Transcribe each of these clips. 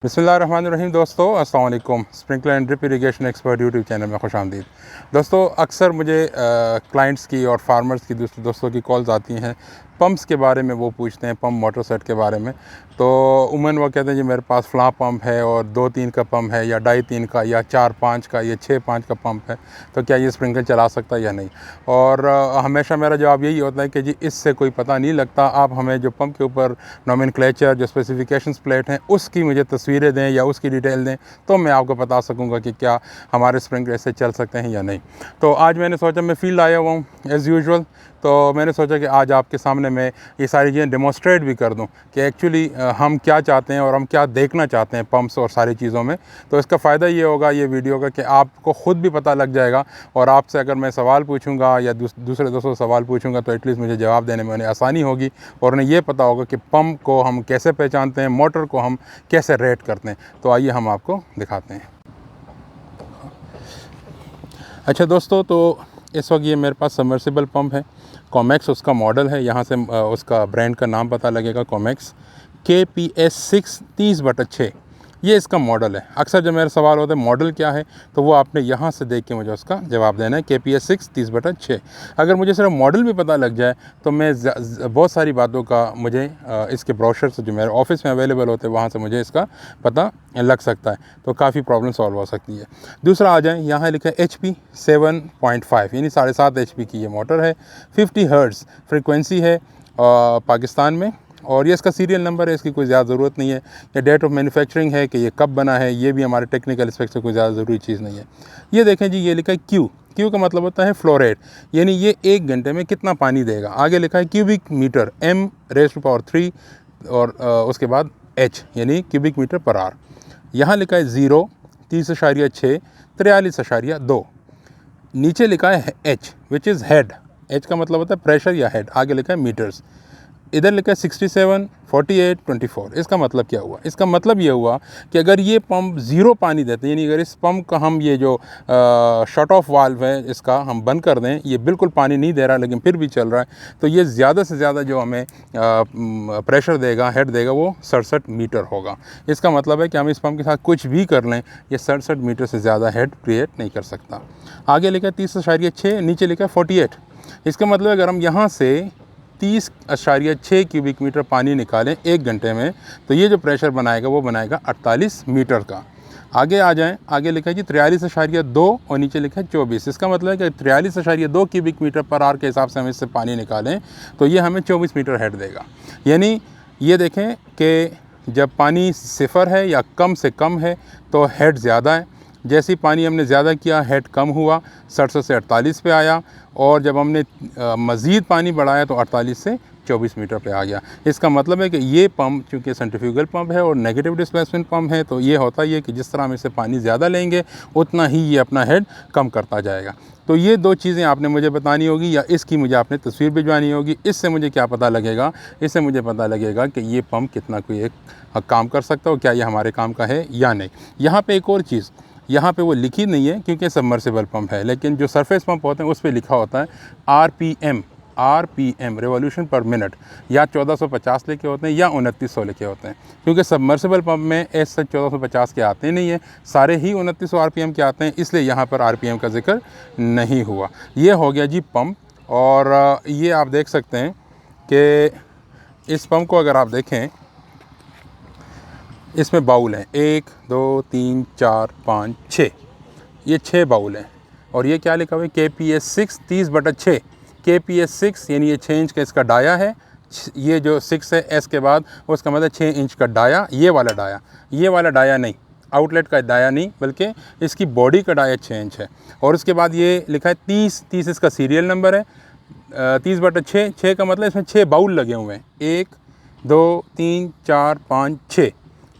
बिस्मिल्लाहिर्रहमानिर्रहीम दोस्तों, अस्सलाम वालेकुम। Sprinkler and drip irrigation expert YouTube channel में खुश आमदीद। दोस्तों, अक्सर मुझे क्लाइंट्स की और फार्मर्स की दोस्तों की कॉल्स आती हैं पम्प्स के बारे में। वो पूछते हैं पम्प मोटर सेट के बारे में। तो उमूमन वो कहते हैं जी मेरे पास फ़लाँ पम्प है और 2-3 का पम्प है या 2.5-3 का या 4-5 का या 6-5 का पम्प है, तो क्या ये स्प्रिंकलर चला सकता है या नहीं। और हमेशा मेरा जवाब यही होता है कि जी इससे कोई पता नहीं लगता। आप हमें जो पम्प के ऊपर नोमेनक्लेचर, जो स्पेसिफिकेशंस प्लेट हैं, उसकी मुझे तस्वीरें दें या उसकी डिटेल दें, तो मैं आपको बता सकूंगा कि क्या हमारे स्प्रिंकलर ऐसे चल सकते हैं या नहीं। तो आज मैंने सोचा, मैं फील्ड आया हुआ हूँ एज़ यूजुअल, तो मैंने सोचा कि आज आपके सामने मैं ये सारी चीज़ें डेमोस्ट्रेट भी कर दूं कि एक्चुअली हम क्या चाहते हैं और हम क्या देखना चाहते हैं पम्प्स और सारी चीज़ों में। तो इसका फ़ायदा ये होगा ये वीडियो का कि आपको ख़ुद भी पता लग जाएगा, और आपसे अगर मैं सवाल पूछूंगा या दूसरे दोस्तों से सवाल पूछूंगा तो एटलीस्ट मुझे जवाब देने में उन्हें आसानी होगी, और उन्हें ये पता होगा कि पम्प को हम कैसे पहचानते हैं, मोटर को हम कैसे रेट करते हैं। तो आइए हम आपको दिखाते हैं। अच्छा दोस्तों, तो इस वक्त ये मेरे पास सबमर्सिबल पंप है। कॉमेक्स उसका मॉडल है, यहाँ से उसका ब्रांड का नाम पता लगेगा। कॉमेक्स KPS 6 30/6 ये इसका मॉडल है। अक्सर जब मेरा सवाल होता है मॉडल क्या है, तो वो आपने यहाँ से देख के मुझे उसका जवाब देना है। KPS 6 30/6। अगर मुझे सिर्फ मॉडल भी पता लग जाए तो मैं बहुत सारी बातों का मुझे इसके ब्रोशर से जो मेरे ऑफिस में अवेलेबल होते हैं वहाँ से मुझे इसका पता लग सकता है, तो काफ़ी प्रॉब्लम सॉल्व हो सकती है। दूसरा आ जाए, यहाँ लिखा है HP 7.5 यानी 7.5 HP की ये मोटर है। 50 हर्ट्ज़ फ्रिक्वेंसी है पाकिस्तान में, और ये इसका सीरियल नंबर है, इसकी कोई ज़्यादा ज़रूरत नहीं है। ये डेट ऑफ मैन्युफैक्चरिंग है कि ये कब बना है, ये भी हमारे टेक्निकल एस्पेक्ट से कोई ज़्यादा ज़रूरी चीज़ नहीं है। ये देखें जी, ये लिखा है Q का मतलब होता है फ्लो रेट, यानी ये 1 घंटे में कितना पानी देगा। आगे लिखा है क्यूबिक मीटर M⁻³ और उसके बाद H यानी क्यूबिक मीटर पर आवर। यहाँ लिखा है 0 30.6 43.2। नीचे लिखा है H which is head. H का मतलब होता है प्रेशर या हेड। आगे लिखा है मीटर्स। इधर लिखा है 67 48 24। इसका मतलब क्या हुआ? इसका मतलब ये हुआ कि अगर ये पंप ज़ीरो पानी देते हैं, यानी अगर इस पंप का हम ये जो शट ऑफ वाल्व है इसका हम बंद कर दें, ये बिल्कुल पानी नहीं दे रहा लेकिन फिर भी चल रहा है, तो ये ज़्यादा से ज़्यादा जो हमें प्रेशर देगा, हेड देगा, वो 67 मीटर होगा। इसका मतलब है कि हम इस पंप के साथ कुछ भी कर लें, ये 67 मीटर से ज़्यादा हेड क्रिएट नहीं कर सकता। आगे लिखा है 30.6, नीचे लिखा है 48। इसका मतलब अगर हम यहाँ से 30.6 क्यूबिक मीटर पानी निकालें 1 घंटे में, तो ये जो प्रेशर बनाएगा वो बनाएगा 48 मीटर का। आगे आ जाएं, आगे लिखा है जी 43.2 और नीचे लिखा है 24। इसका मतलब है कि 43.2 क्यूबिक मीटर पर आवर के हिसाब से हम इससे पानी निकालें तो ये हमें 24 मीटर हेड देगा। यानी ये देखें कि जब पानी सिफर है या कम से कम है तो हेड ज़्यादा है। जैसे ही पानी हमने ज़्यादा किया, हेड कम हुआ, 67 से 48 पे आया, और जब हमने मज़ीद पानी बढ़ाया तो 48 से 24 मीटर पे आ गया। इसका मतलब है कि ये पंप चूँकि सेंट्रीफ्यूगल पंप है और नेगेटिव डिस्प्लेसमेंट पंप है, तो ये होता ही है कि जिस तरह हम इससे पानी ज़्यादा लेंगे उतना ही ये अपना हेड कम करता जाएगा। तो ये 2 चीज़ें आपने मुझे बतानी होगी, या इसकी मुझे आपने तस्वीर भिजवानी होगी। इससे मुझे क्या पता लगेगा? इससे मुझे पता लगेगा कि ये पंप कितना कोई एक काम कर सकता है और क्या ये हमारे काम का है या नहीं। यहाँ पर एक और चीज़, यहाँ पे वो लिखी नहीं है क्योंकि सबमर्सिबल पंप है, लेकिन जो सरफेस पंप होते हैं उस पर लिखा होता है RPM रिवॉल्यूशन पर मिनट, या 1450 लिखे होते हैं या 2900 लिखे होते हैं। क्योंकि सबमर्सिबल पंप में ऐसे 1450 के आते नहीं हैं, सारे ही 2900 RPM के आते हैं, इसलिए यहाँ पर RPM का जिक्र नहीं हुआ। ये हो गया जी पंप। और ये आप देख सकते हैं कि इस पंप को अगर आप देखें, इसमें बाउल हैं 1 2 3 4 5 6, ये 6 बाउल हैं। और ये क्या लिखा हुआ है? KPS 6 30/6। KPS 6 यानी ये 6 इंच का इसका डाया है। ये जो 6 है S के बाद उसका मतलब 6 इंच का डाया, ये वाला डाया नहीं, आउटलेट का डाया नहीं, बल्कि इसकी बॉडी का डाया 6 इंच है। और उसके बाद ये लिखा है 30 इसका सीरियल नंबर है। 30/6, 6 का मतलब इसमें 6 बाउल लगे हुए हैं, 1 2 3 4 5 6।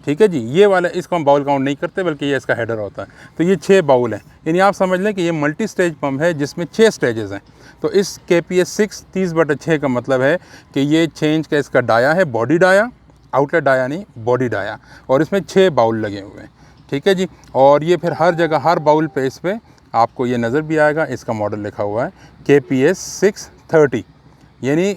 ठीक है जी, ये वाला इसको हम बाउल काउंट नहीं करते, बल्कि ये इसका हेडर होता है। तो ये 6 बाउल हैं, यानी आप समझ लें कि ये मल्टी स्टेज पंप है जिसमें 6 स्टेजेस हैं। तो इस KPS 6 30/6 का मतलब है कि ये 6 इंच का इसका डाया है, बॉडी डाया, आउटलेट डाया नहीं, बॉडी डाया, और इसमें 6 बाउल लगे हुए हैं। ठीक है जी। और ये फिर हर जगह, हर बाउल पे इस पर आपको ये नज़र भी आएगा, इसका मॉडल लिखा हुआ है KPS 630, यानी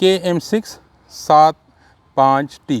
KM6 75T.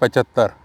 75,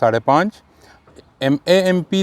5.5. AMP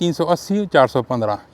380 415,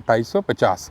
2850.